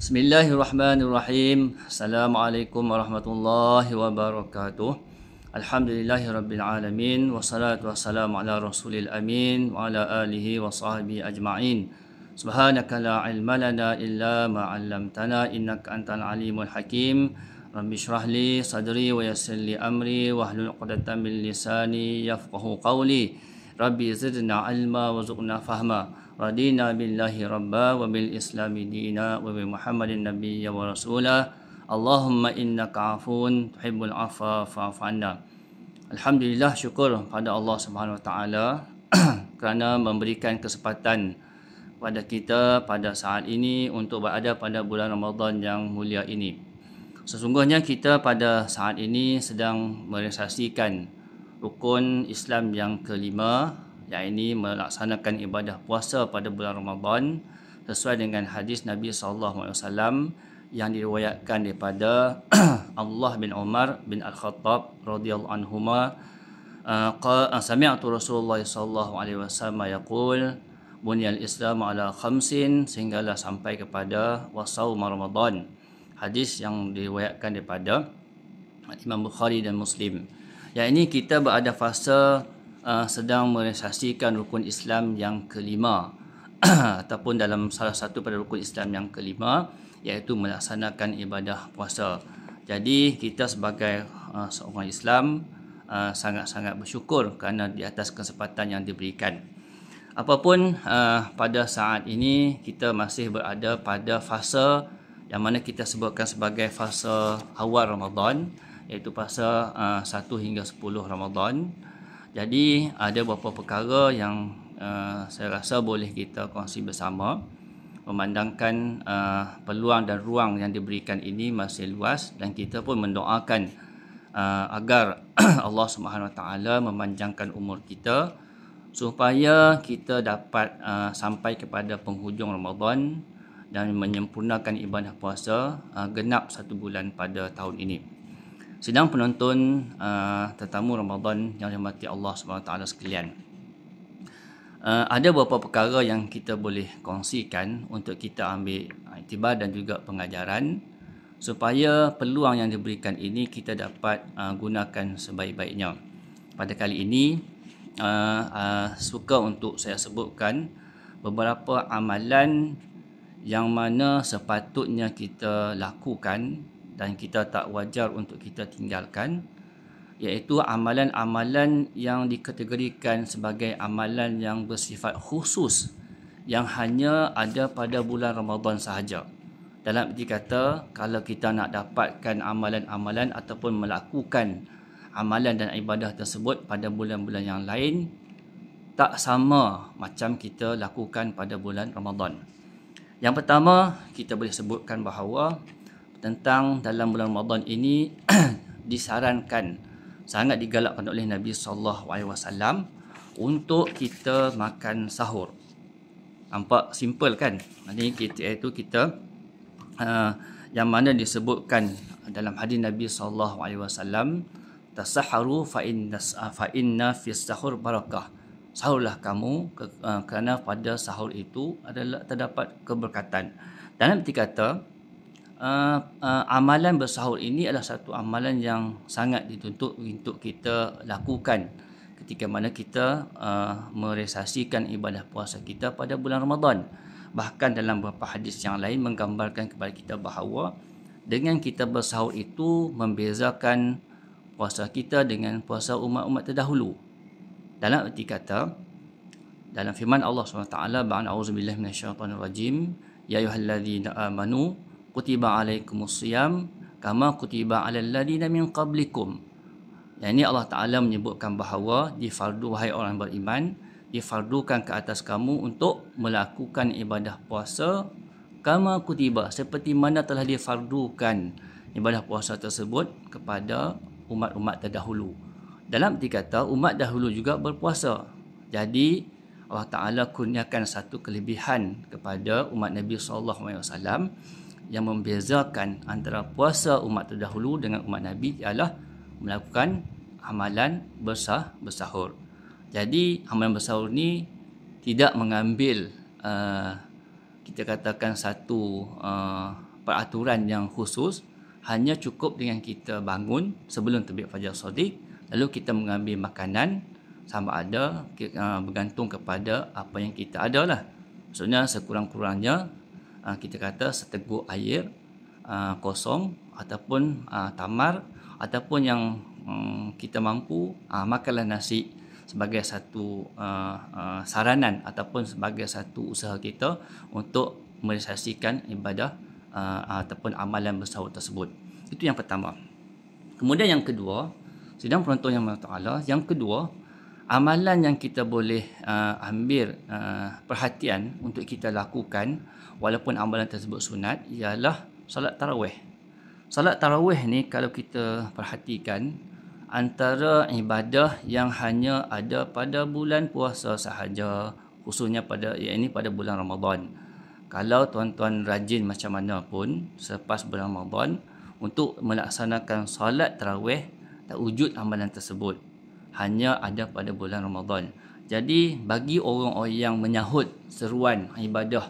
Bismillahirrahmanirrahim. Assalamualaikum warahmatullahi wabarakatuh. Alhamdulillahirabbil alamin wassalatu wassalamu ala rasulil amin wa ala alihi wa sahbihi ajma'in. Subhanaka la ilma lana illa ma 'allamtana innaka antal alimul hakim. Rabbi shrah li sadri wa yassir li amri wahlul 'uqdatam min lisani yafqahu qawli. Rabbi zidna ilma warzuqna fahma. Radina billahi rabba wa bil islami dina wa bi muhammadin nabiyya wa rasulah. Allahumma innaka afun tuhibbul afwa fa'fu anna. Alhamdulillah, syukur pada Allah Subhanahu wa taala kerana memberikan kesempatan pada kita pada saat ini untuk berada pada bulan Ramadan yang mulia ini. Sesungguhnya kita pada saat ini sedang merealisasikan rukun Islam yang kelima, iaitu melaksanakan ibadah puasa pada bulan Ramadan sesuai dengan hadis Nabi SAW yang diriwayatkan daripada Abdullah bin Umar bin Al-Khattab radhiyallahu anhuma, sami'tu Rasulullah sallallahu alaihi wasallam yaqul bunyal Islam ala khamsin, sehinggalah sampai kepada wasaum Ramadan. Hadis yang diriwayatkan daripada Imam Bukhari dan Muslim. Yang ini kita berada fasa sedang merealisasikan rukun Islam yang kelima ataupun dalam salah satu pada rukun Islam yang kelima, iaitu melaksanakan ibadah puasa. Jadi kita sebagai seorang Islam sangat-sangat bersyukur kerana di atas kesempatan yang diberikan. Apapun pada saat ini kita masih berada pada fasa yang mana kita sebutkan sebagai fasa awal Ramadan, iaitu fasa 1 hingga 10 Ramadan. Jadi ada beberapa perkara yang saya rasa boleh kita kongsi bersama, memandangkan peluang dan ruang yang diberikan ini masih luas, dan kita pun mendoakan agar Allah Subhanahu Wa Taala memanjangkan umur kita supaya kita dapat sampai kepada penghujung Ramadan dan menyempurnakan ibadah puasa genap 1 bulan pada tahun ini. Sidang penonton tetamu Ramadan yang dirahmati Allah SWT sekalian, ada beberapa perkara yang kita boleh kongsikan untuk kita ambil iktibar dan juga pengajaran supaya peluang yang diberikan ini kita dapat gunakan sebaik-baiknya. Pada kali ini suka untuk saya sebutkan beberapa amalan yang mana sepatutnya kita lakukan dan kita tak wajar untuk kita tinggalkan, iaitu amalan-amalan yang dikategorikan sebagai amalan yang bersifat khusus yang hanya ada pada bulan Ramadan sahaja. Dalam arti kata, kalau kita nak dapatkan amalan-amalan ataupun melakukan amalan dan ibadah tersebut pada bulan-bulan yang lain, tak sama macam kita lakukan pada bulan Ramadan. Yang pertama, kita boleh sebutkan bahawa tentang dalam bulan Ramadan ini disarankan, sangat digalakkan oleh Nabi SAW untuk kita makan sahur. Nampak simple kan? Iaitu kita yang mana disebutkan dalam hadis Nabi SAW, tasaharu fa inna fis sahur barakah. Sahurlah kamu kerana pada sahur itu adalah terdapat keberkatan. Dalam arti kata, amalan bersahur ini adalah satu amalan yang sangat dituntut untuk kita lakukan ketika mana kita merealisasikan ibadah puasa kita pada bulan Ramadan. Bahkan dalam beberapa hadis yang lain menggambarkan kepada kita bahawa dengan kita bersahur itu membezakan puasa kita dengan puasa umat-umat terdahulu. Dalam arti kata, dalam firman Allah SWT, ba'a'udzubillahi minasyaitonirrajim, ya ayyuhalladzina amanu kutiba alaikumusiyam kama kutiba alal ladina min qablikum. Yang ini Allah Ta'ala menyebutkan bahawa wahai orang beriman, difardukan ke atas kamu untuk melakukan ibadah puasa kama kutiba, seperti mana telah difardukan ibadah puasa tersebut kepada umat-umat terdahulu. Dalam arti kata, umat dahulu juga berpuasa. Jadi Allah Ta'ala kurniakan satu kelebihan kepada umat Nabi SAW yang membezakan antara puasa umat terdahulu dengan umat Nabi ialah melakukan amalan bersahur. Jadi amalan bersahur ni tidak mengambil kita katakan satu peraturan yang khusus. Hanya cukup dengan kita bangun sebelum terbit fajar shadiq, lalu kita mengambil makanan, sama ada bergantung kepada apa yang kita ada lah. Maksudnya sekurang-kurangnya kita kata seteguk air kosong ataupun tamar, ataupun yang kita mampu makanlah nasi sebagai satu saranan ataupun sebagai satu usaha kita untuk merealisasikan ibadah ataupun amalan bersahur tersebut. Itu yang pertama. Kemudian yang kedua, sidang penonton yang Allah, yang kedua, amalan yang kita boleh ambil perhatian untuk kita lakukan walaupun amalan tersebut sunat ialah solat tarawih. Solat tarawih ni kalau kita perhatikan antara ibadah yang hanya ada pada bulan puasa sahaja, khususnya pada bulan Ramadan. Kalau tuan-tuan rajin macam mana pun selepas bulan Ramadan untuk melaksanakan solat tarawih, tak wujud amalan tersebut. Hanya ada pada bulan Ramadan. Jadi bagi orang-orang yang menyahut seruan ibadah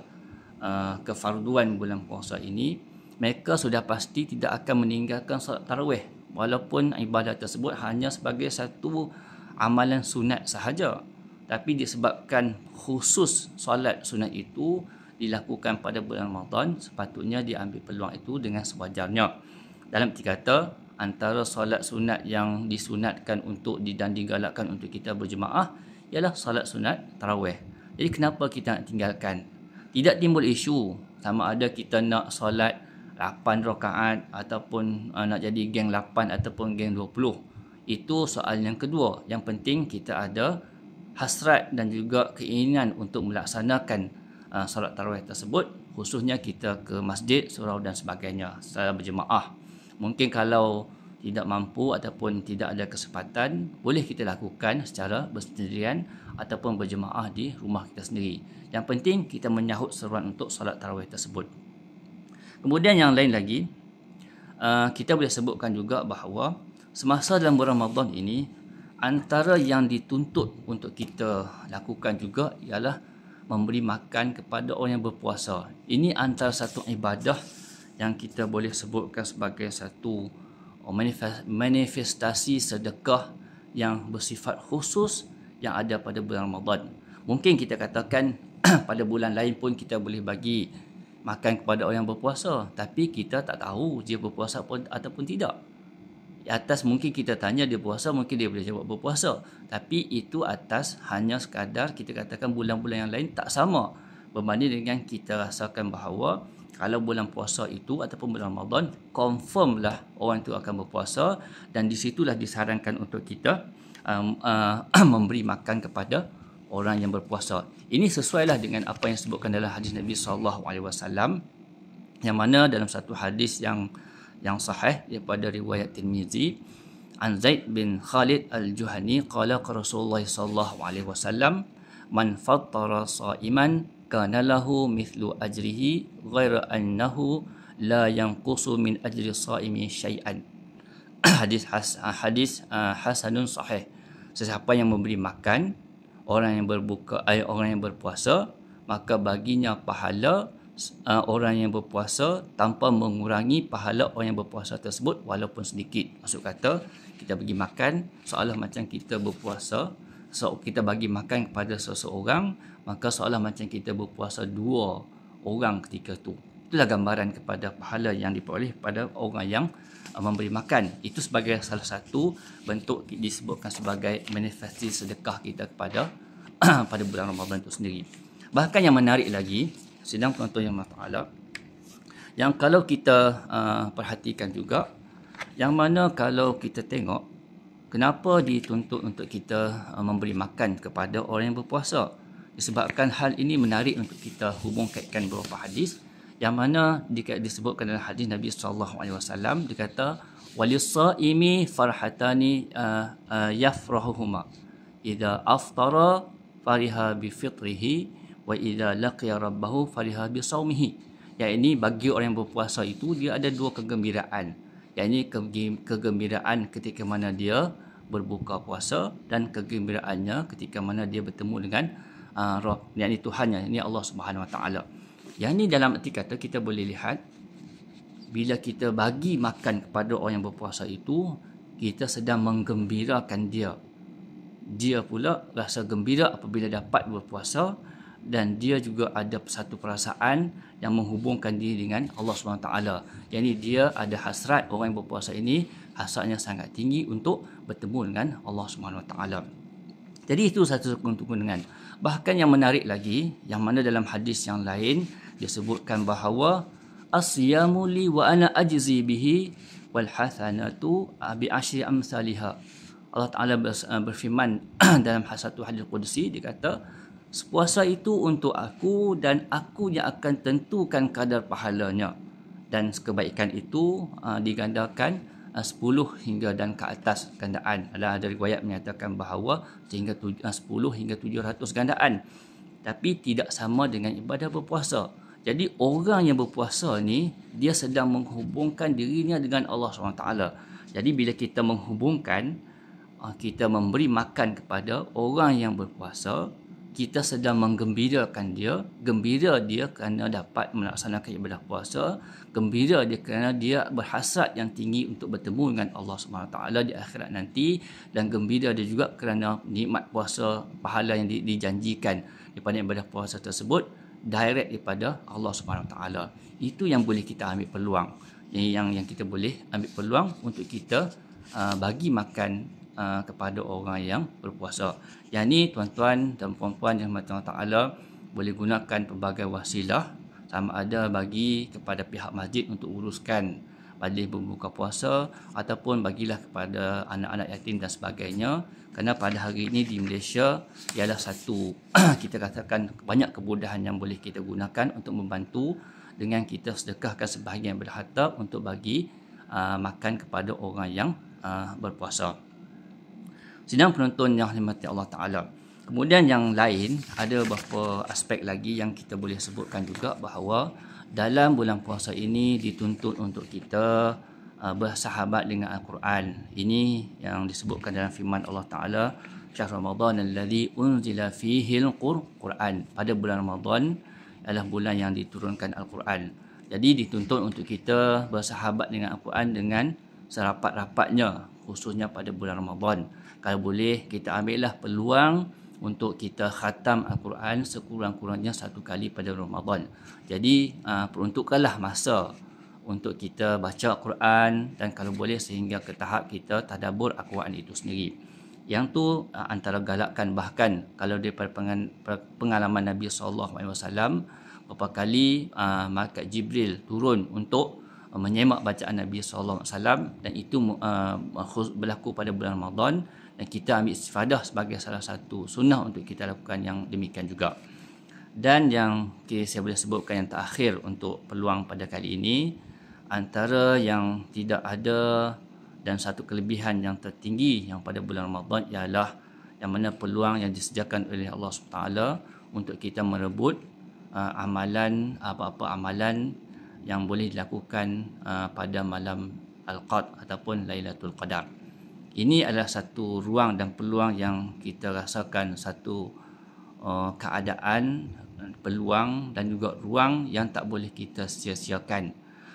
kefarduan bulan puasa ini, mereka sudah pasti tidak akan meninggalkan solat tarawih walaupun ibadah tersebut hanya sebagai satu amalan sunat sahaja. Tapi disebabkan khusus solat sunat itu dilakukan pada bulan Ramadan, sepatutnya diambil peluang itu dengan sewajarnya. Dalam arti kata, antara solat sunat yang disunatkan untuk dan digalakkan untuk kita berjemaah ialah solat sunat tarawih. Jadi kenapa kita nak tinggalkan? Tidak timbul isu sama ada kita nak solat 8 rakaat ataupun nak jadi geng 8 ataupun geng 20. Itu soal yang kedua. Yang penting kita ada hasrat dan juga keinginan untuk melaksanakan solat tarawih tersebut, khususnya kita ke masjid, surau dan sebagainya secara berjemaah. Mungkin kalau tidak mampu ataupun tidak ada kesempatan, boleh kita lakukan secara bersendirian ataupun berjemaah di rumah kita sendiri. Yang penting kita menyahut seruan untuk solat tarawih tersebut. Kemudian yang lain lagi, kita boleh sebutkan juga bahawa semasa dalam bulan Ramadan ini, antara yang dituntut untuk kita lakukan juga ialah memberi makan kepada orang yang berpuasa. Ini antara satu ibadah yang kita boleh sebutkan sebagai satu manifestasi sedekah yang bersifat khusus yang ada pada bulan Ramadan. Mungkin kita katakan pada bulan lain pun kita boleh bagi makan kepada orang yang berpuasa, tapi kita tak tahu dia berpuasa ataupun tidak. Di atas mungkin kita tanya dia puasa, mungkin dia boleh jawab berpuasa. Tapi itu atas hanya sekadar kita katakan bulan-bulan yang lain tak sama berbanding dengan kita rasakan bahawa kalau bulan puasa itu ataupun bulan Ramadan, confirm lah orang itu akan berpuasa, dan di situlah disarankan untuk kita memberi makan kepada orang yang berpuasa. Ini sesuailah dengan apa yang disebutkan dalam hadis Nabi SAW, yang mana dalam satu hadis yang sahih daripada riwayat Tirmizi, an Zaid bin Khalid al-Juhani qala Rasulullah sallallahu alaihi wasallam, man fattara sha'iman kana lahu mithlu ajrihi ghaira annahu la yanqusu min ajri sha'imi syai'an. Hadis hasanun sahih. Sesiapa yang memberi makan orang yang berbuka, orang yang berpuasa, maka baginya pahala orang yang berpuasa tanpa mengurangi pahala orang yang berpuasa tersebut walaupun sedikit. Maksud kata, kita bagi makan seolah macam kita berpuasa, kita bagi makan kepada seseorang, maka seolah macam kita berpuasa 2 orang ketika itu. Itulah gambaran kepada pahala yang diperoleh pada orang yang memberi makan. Itu sebagai salah satu bentuk disebutkan sebagai manifestasi sedekah kita kepada pada bulan Ramadan itu sendiri. Bahkan yang menarik lagi, sidang penonton yang Allah, yang kalau kita perhatikan juga, yang mana kalau kita tengok kenapa dituntut untuk kita memberi makan kepada orang yang berpuasa, disebabkan hal ini menarik untuk kita hubung kaitkan beberapa hadis, yang mana disebutkan dalam hadis Nabi SAW, dia kata walis-saimi farhatani yafrahuhuma idza aftara fariha bi fitrihi wa idza laqiya rabbahu fariha bi saumihi. Yang ini bagi orang yang berpuasa itu dia ada 2 kegembiraan. Yang ini kegembiraan ketika mana dia berbuka puasa, dan kegembiraannya ketika mana dia bertemu dengan Rabb, yakni Tuhannya, ini Allah Subhanahu Wa Taala. Yang ini dalam arti kata kita boleh lihat bila kita bagi makan kepada orang yang berpuasa itu, kita sedang menggembirakan dia. Dia pula rasa gembira apabila dapat berpuasa, dan dia juga ada satu perasaan yang menghubungkan diri dengan Allah SWT. Yang dia ada hasrat, orang yang berpuasa ini hasratnya sangat tinggi untuk bertemu dengan Allah SWT. Jadi itu satu keuntungan. Bahkan yang menarik lagi, yang mana dalam hadis yang lain disebutkan bahawa as-siyamu li wa ana ajzi bihi wal hasanatu bi asyri amsalihha. Allah Ta'ala berfirman dalam satu hadis qudsi, dia kata, puasa itu untuk aku dan aku yang akan tentukan kadar pahalanya, dan kebaikan itu digandakan 10 hingga dan ke atas gandaan. Ada riwayat menyatakan bahawa sehingga 10 hingga 700 gandaan. Tapi tidak sama dengan ibadah berpuasa. Jadi orang yang berpuasa ni, dia sedang menghubungkan dirinya dengan Allah SWT. Jadi bila kita menghubungkan, kita memberi makan kepada orang yang berpuasa, kita sedang menggembirakan dia. Gembira dia kerana dapat melaksanakan ibadah puasa. Gembira dia kerana dia berhasrat yang tinggi untuk bertemu dengan Allah SWT di akhirat nanti. Dan gembira dia juga kerana nikmat puasa, pahala yang dijanjikan daripada ibadah puasa tersebut direct daripada Allah SWT. Itu yang boleh kita ambil peluang. Yang kita boleh ambil peluang untuk kita bagi makan kepada orang yang berpuasa. Yang ni tuan-tuan dan puan-puan yang Allah Ta'ala boleh gunakan pelbagai wasilah, sama ada bagi kepada pihak masjid untuk uruskan majlis berbuka puasa, ataupun bagilah kepada anak-anak yatim dan sebagainya. Kerana pada hari ini di Malaysia ialah satu kita katakan banyak kemudahan yang boleh kita gunakan untuk membantu dengan kita sedekahkan sebahagian berharta untuk bagi makan kepada orang yang berpuasa. Sidang penonton yang dirahmati Allah Ta'ala. Kemudian yang lain, ada beberapa aspek lagi yang kita boleh sebutkan juga, bahawa dalam bulan puasa ini dituntut untuk kita bersahabat dengan Al-Quran. Ini yang disebutkan dalam firman Allah Ta'ala, Syahr Ramadan alladhi unzila fihi al-Quran. Pada bulan Ramadan adalah bulan yang diturunkan Al-Quran. Jadi dituntut untuk kita bersahabat dengan Al-Quran dengan serapat-rapatnya, khususnya pada bulan Ramadan. Kalau boleh, kita ambillah peluang untuk kita khatam Al-Quran sekurang-kurangnya 1 kali pada Ramadan. Jadi peruntukkanlah masa untuk kita baca Al-Quran, dan kalau boleh sehingga ke tahap kita tadabbur Al-Quran itu sendiri. Yang tu antara galakkan, bahkan kalau daripada pengalaman Nabi SAW, beberapa kali malaikat Jibril turun untuk menyemak bacaan Nabi SAW, dan itu berlaku pada bulan Ramadan, dan kita ambil istifadah sebagai salah satu sunnah untuk kita lakukan yang demikian juga. Dan yang saya boleh sebutkan yang terakhir untuk peluang pada kali ini, antara yang tidak ada dan satu kelebihan yang tertinggi yang pada bulan Ramadan ialah yang mana peluang yang disediakan oleh Allah SWT untuk kita merebut amalan, apa-apa amalan yang boleh dilakukan pada malam Al-Qadr ataupun Lailatul Qadar. Ini adalah satu ruang dan peluang yang kita rasakan, satu keadaan, peluang dan juga ruang yang tak boleh kita sia-siakan.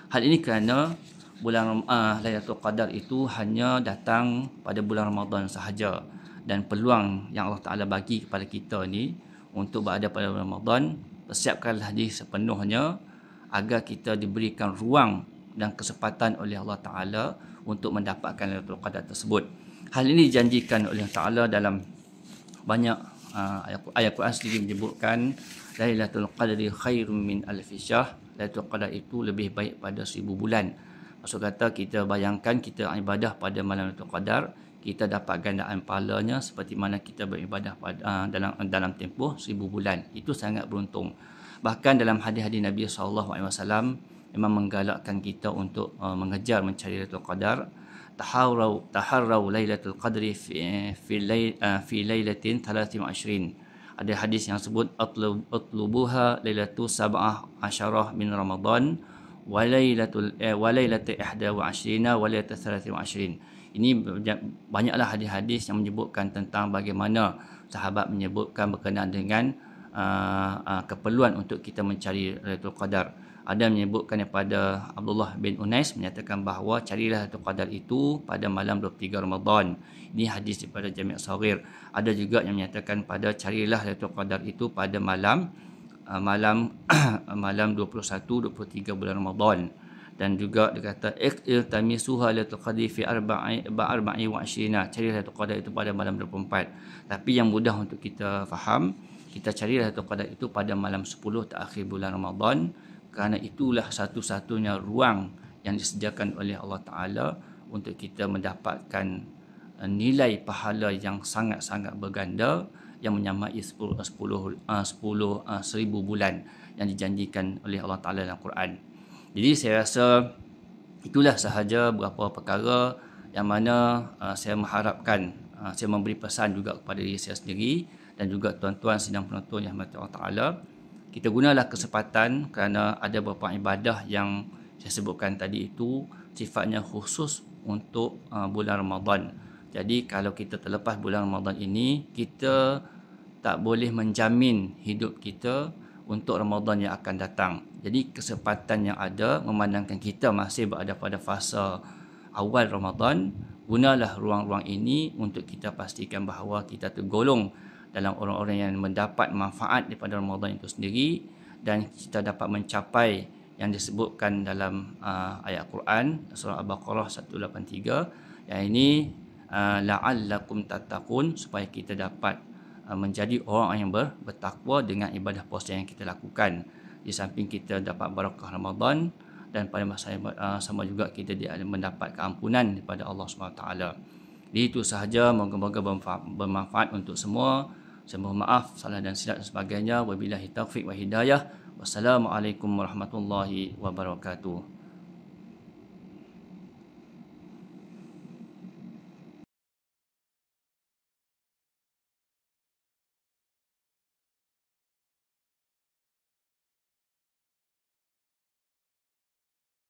Hal ini kerana bulan Lailatul Qadar itu hanya datang pada bulan Ramadan sahaja, dan peluang yang Allah Ta'ala bagi kepada kita ni untuk berada pada bulan Ramadan, persiapkanlah diri sepenuhnya agar kita diberikan ruang dan kesempatan oleh Allah Ta'ala untuk mendapatkan Lailatul Qadar tersebut. Hal ini dijanjikan oleh Allah Ta'ala dalam banyak ayat Quran sendiri menyebutkan Lailatul Qadri khairum min alfi syahr. Lailatul Qadar itu lebih baik pada 1000 bulan. Maksud kata, kita bayangkan kita ibadah pada malam Lailatul Qadar, kita dapat gandaan pahalanya seperti mana kita beribadah pada dalam tempoh 1000 bulan. Itu sangat beruntung. Bahkan dalam hadis-hadis Nabi SAW memang menggalakkan kita untuk mengejar mencari Lailatul Qadar. Taharrau Lailatul Qadri fi lailatin 23. Ada hadis yang sebut atlubuha lailatul 17 min Ramadan wa lailatul 21 wa lailatul 23. Ini banyaklah hadis-hadis yang menyebutkan tentang bagaimana sahabat menyebutkan berkenaan dengan keperluan untuk kita mencari Lailatul Qadar. Ada menyebutkan daripada Abdullah bin Unais menyatakan bahawa carilah Lailatul Qadar itu pada malam 23 Ramadan. Ini hadis daripada Jami' Saghir. Ada juga yang menyatakan pada carilah Lailatul Qadar itu pada malam 21 23 bulan Ramadan. Dan juga dia kata iltamisuha Lailatul Qadri fi arba'i wa 20. Carilah Lailatul Qadar itu pada malam 24. Tapi yang mudah untuk kita faham, kita carilah Lailatul Qadar itu pada malam 10 terakhir bulan Ramadan, kerana itulah satu-satunya ruang yang disediakan oleh Allah Ta'ala untuk kita mendapatkan nilai pahala yang sangat-sangat berganda yang menyamai 10,000 bulan yang dijanjikan oleh Allah Ta'ala dalam Quran. Jadi saya rasa itulah sahaja beberapa perkara yang mana saya mengharapkan, saya memberi pesan juga kepada diri saya sendiri dan juga tuan-tuan sidang penonton yang dirahmati Allah Ta'ala. Kita gunalah kesempatan kerana ada beberapa ibadah yang saya sebutkan tadi itu sifatnya khusus untuk bulan Ramadan. Jadi kalau kita terlepas bulan Ramadan ini, kita tak boleh menjamin hidup kita untuk Ramadan yang akan datang. Jadi kesempatan yang ada memandangkan kita masih berada pada fasa awal Ramadan, gunalah ruang-ruang ini untuk kita pastikan bahawa kita tergolong dalam orang-orang yang mendapat manfaat daripada Ramadan itu sendiri, dan kita dapat mencapai yang disebutkan dalam ayat Quran surah Al-Baqarah 183, yang ini la'allakum tattaqun, supaya kita dapat menjadi orang yang bertakwa dengan ibadah puasa yang kita lakukan. Di samping kita dapat barakah Ramadan, dan pada masa yang sama juga kita mendapat keampunan daripada Allah SWT. Jadi itu sahaja, moga-moga bermanfaat untuk semua. Saya mohon maaf salah dan silap dan sebagainya. Wabillahi taufiq wa hidayah. Wassalamualaikum warahmatullahi wabarakatuh.